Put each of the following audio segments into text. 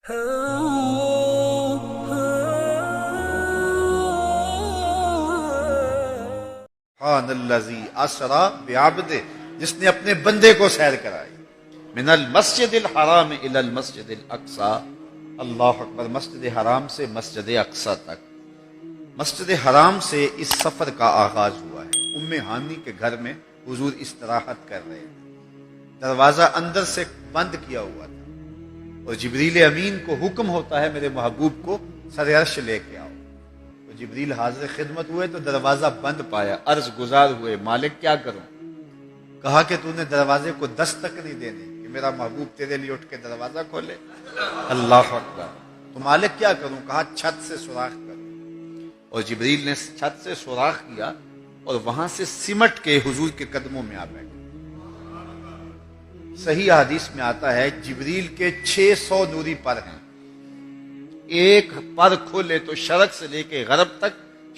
سبحان الذی اسری بعبدہ، جس نے اپنے بندے کو سیر کرائی من المسجد الحرام الی المسجد الاقصی، اللہ اکبر، مسجد حرام سے مسجد اقصی تک۔ مسجد حرام سے اس سفر کا آغاز ہوا ہے۔ ام ہانی کے گھر میں حضور استراحت کر رہے تھے، دروازہ اندر سے بند کیا ہوا تھا، اور جبریل امین کو حکم ہوتا ہے میرے محبوب کو سر عرش لے کے آؤ۔ تو جبریل حاضر خدمت ہوئے تو دروازہ بند پایا، عرض گزار ہوئے مالک کیا کروں؟ کہا کہ تو نے دروازے کو دستک نہیں دینے کہ میرا محبوب تیرے لیے اٹھ کے دروازہ کھولے۔ اللہ اکبر، تو مالک کیا کروں؟ کہا چھت سے سوراخ کرو، اور جبریل نے چھت سے سوراخ کیا اور وہاں سے سمٹ کے حضور کے قدموں میں آ بیٹھے۔ صحیح حدیث میں آتا ہے جبریل کے 600 نوری پر ہیں، ایک پر کھولے تو شرق سے لے کے غرب تک،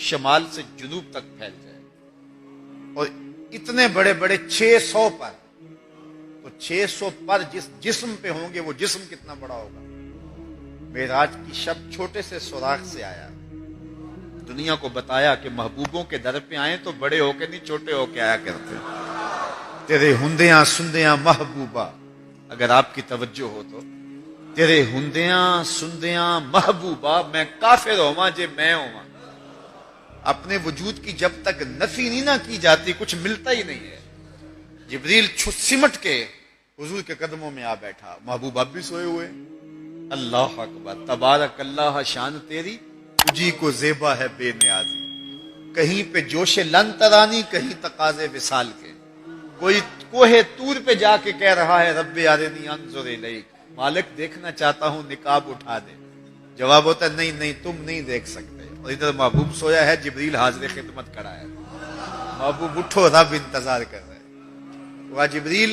شمال سے جنوب تک پھیل جائے، اور اتنے بڑے بڑے 600 پر، تو 600 پر جس جسم پہ ہوں گے وہ جسم کتنا بڑا ہوگا۔ معراج کی شب چھوٹے سے سوراخ سے آیا، دنیا کو بتایا کہ محبوبوں کے در پہ آئیں تو بڑے ہو کے نہیں چھوٹے ہو کے آیا کرتے۔ تیرے ہندیاں سندیاں محبوبہ، اگر آپ کی توجہ ہو تو، تیرے ہندیاں سندیاں محبوبہ، میں کافر ہوواں جے میں ہوواں۔ اپنے وجود کی جب تک نفی نہیں نہ کی جاتی کچھ ملتا ہی نہیں ہے۔ جبریل سمٹ کے حضور کے قدموں میں آ بیٹھا، محبوب اب بھی سوئے ہوئے۔ اللہ اکبر، تبارک اللہ، شان تیری تجھی کو زیبا ہے بے نیازی، کہیں پہ جوش لن ترانی، کہیں تقاضے وصال کے، کوئی کوہ طور پہ جا کے کہہ رہا ہے رب ارنی انظر الیک، مالک دیکھنا چاہتا ہوں نقاب اٹھا دے۔ جواب ہوتا ہے نہیں نہیں تم نہیں دیکھ سکتے، اور ادھر محبوب سویا ہے، جبریل حاضر خدمت کھڑا ہے، محبوب اٹھو رب انتظار کر رہے ہیں۔ وہ جبریل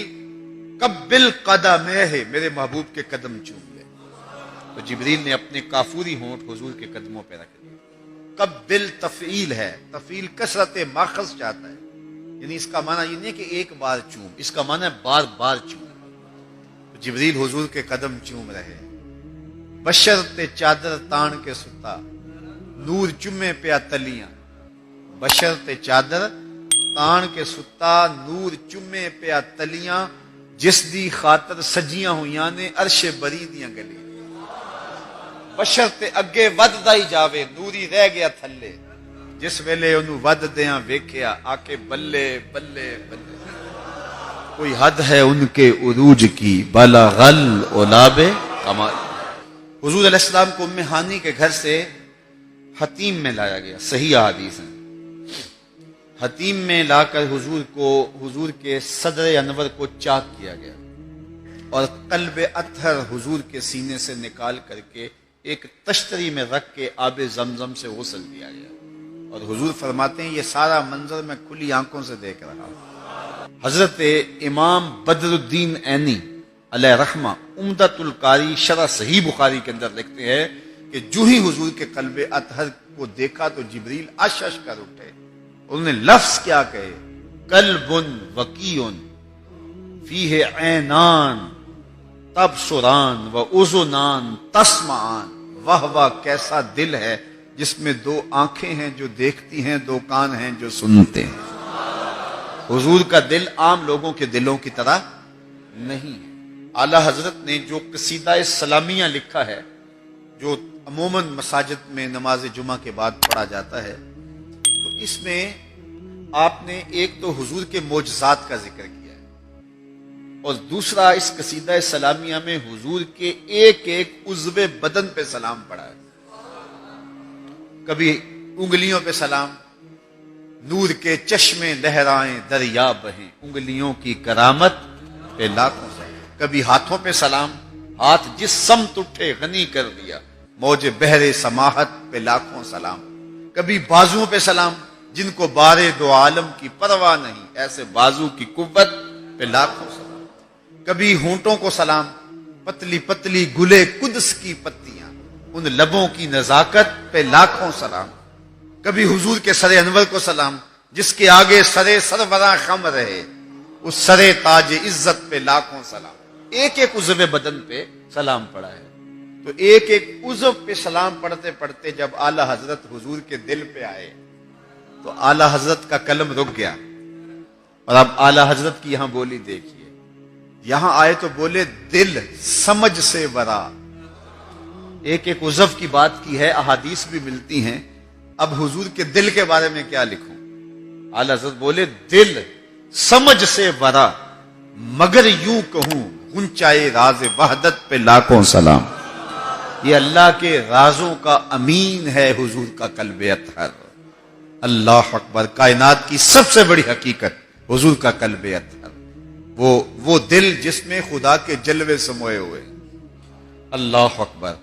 قبل قدمہ، میرے محبوب کے قدم چوم لے۔ تو جبریل نے اپنے کافوری ہونٹ حضور کے قدموں پہ رکھ دیے۔ قبل تفعیل ہے، تفعیل کثرت ماخذ چاہتا ہے، یعنی اس کا معنی یہ نہیں کہ ایک بار چوم، اس کا معنی ہے بار بار چوم۔ تو جبریل حضور کے قدم چوم رہے، بشرط چادر تان کے ستا، نور چمے پیا تلیاں، بشرط چادر تان کے ستا، نور چمے پیا تلیاں، جس دی خاطر سجیاں ہویاں نے عرش بری دیاں گلیاں، بشرط اگے وددا ہی جاوے، نوری رہ گیا تھلے، جس ویلے انہوں ود دیاں ویکھیا آکے بلے بلے بلے، کوئی حد ہے ان کے عروج کی، بلغل اولاب کمال۔ حضور علیہ السلام کو ام ہانی کے گھر سے حتیم میں لایا گیا، صحیح حدیث ہے، حتیم میں لا کر حضور کے صدر انور کو چاک کیا گیا، اور قلب اطہر حضور کے سینے سے نکال کر کے ایک تشتری میں رکھ کے آب زمزم سے غسل دیا گیا، اور حضور فرماتے ہیں یہ سارا منظر میں کھلی آنکھوں سے دیکھ رہا ہوں۔ حضرت امام بدر الدین عینی علیہ رحمہ عمدۃ القاری شرح صحیح بخاری کے اندر لکھتے ہیں کہ جو ہی حضور کے قلب اطہر کو دیکھا تو جبریل اش اش کر اٹھے، انہوں نے لفظ کیا کہے، قلب وقیع فیہ عینان تبصران و اذنان تسمعان، واہ واہ کیسا دل ہے جس میں دو آنکھیں ہیں جو دیکھتی ہیں، دو کان ہیں جو سنتے ہیں۔ حضور کا دل عام لوگوں کے دلوں کی طرح نہیں ہے۔ اعلیٰ حضرت نے جو قصیدہ سلامیہ لکھا ہے، جو عموماً مساجد میں نماز جمعہ کے بعد پڑھا جاتا ہے، تو اس میں آپ نے ایک تو حضور کے معجزات کا ذکر کیا ہے، اور دوسرا اس قصیدہ سلامیہ میں حضور کے ایک ایک عضو بدن پہ سلام پڑھا ہے۔ کبھی انگلیوں پہ سلام، نور کے چشمے لہرائیں دریا بہیں، انگلیوں کی کرامت پہ لاکھوں سلام۔ کبھی ہاتھوں پہ سلام، ہاتھ جس سمت اٹھے غنی کر دیا، موج بحر سماحت پہ لاکھوں سلام۔ کبھی بازوؤں پہ سلام، جن کو بارے دو عالم کی پرواہ نہیں، ایسے بازو کی قوت پہ لاکھوں سلام۔ کبھی ہونٹوں کو سلام، پتلی پتلی گلے قدس کی پتیاں، ان لبوں کی نزاکت پہ لاکھوں سلام۔ کبھی حضور کے سر انور کو سلام، جس کے آگے سرے سروراں خم رہے، اس سرے تاج عزت پہ لاکھوں سلام۔ ایک ایک عضو بدن پہ سلام پڑا ہے۔ تو ایک ایک عضو پہ سلام پڑھتے پڑھتے جب اعلی حضرت حضور کے دل پہ آئے تو اعلی حضرت کا قلم رک گیا. اور اب اعلی حضرت کی یہاں بولی دیکھیے, یہاں آئے تو بولے دل سمجھ سے ورا. ایک ایک عضو کی بات کی ہے, احادیث بھی ملتی ہیں. اب حضور کے دل کے بارے میں کیا لکھوں؟ اعلی حضرت بولے دل سمجھ سے ورا, مگر یوں کہوں گنچائے راز وحدت پہ لاکھوں سلام. یہ اللہ کے رازوں کا امین ہے حضور کا قلب اطہر. اللہ اکبر. کائنات کی سب سے بڑی حقیقت حضور کا قلب اطہر, وہ دل جس میں خدا کے جلوے سموئے ہوئے. اللہ اکبر.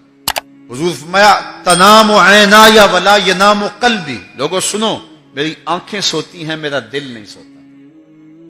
حضور فرمایا تنام عینایا ولا ینام قلبی. لوگوں سنو, میری آنکھیں سوتی ہیں, میرا دل نہیں سوتا.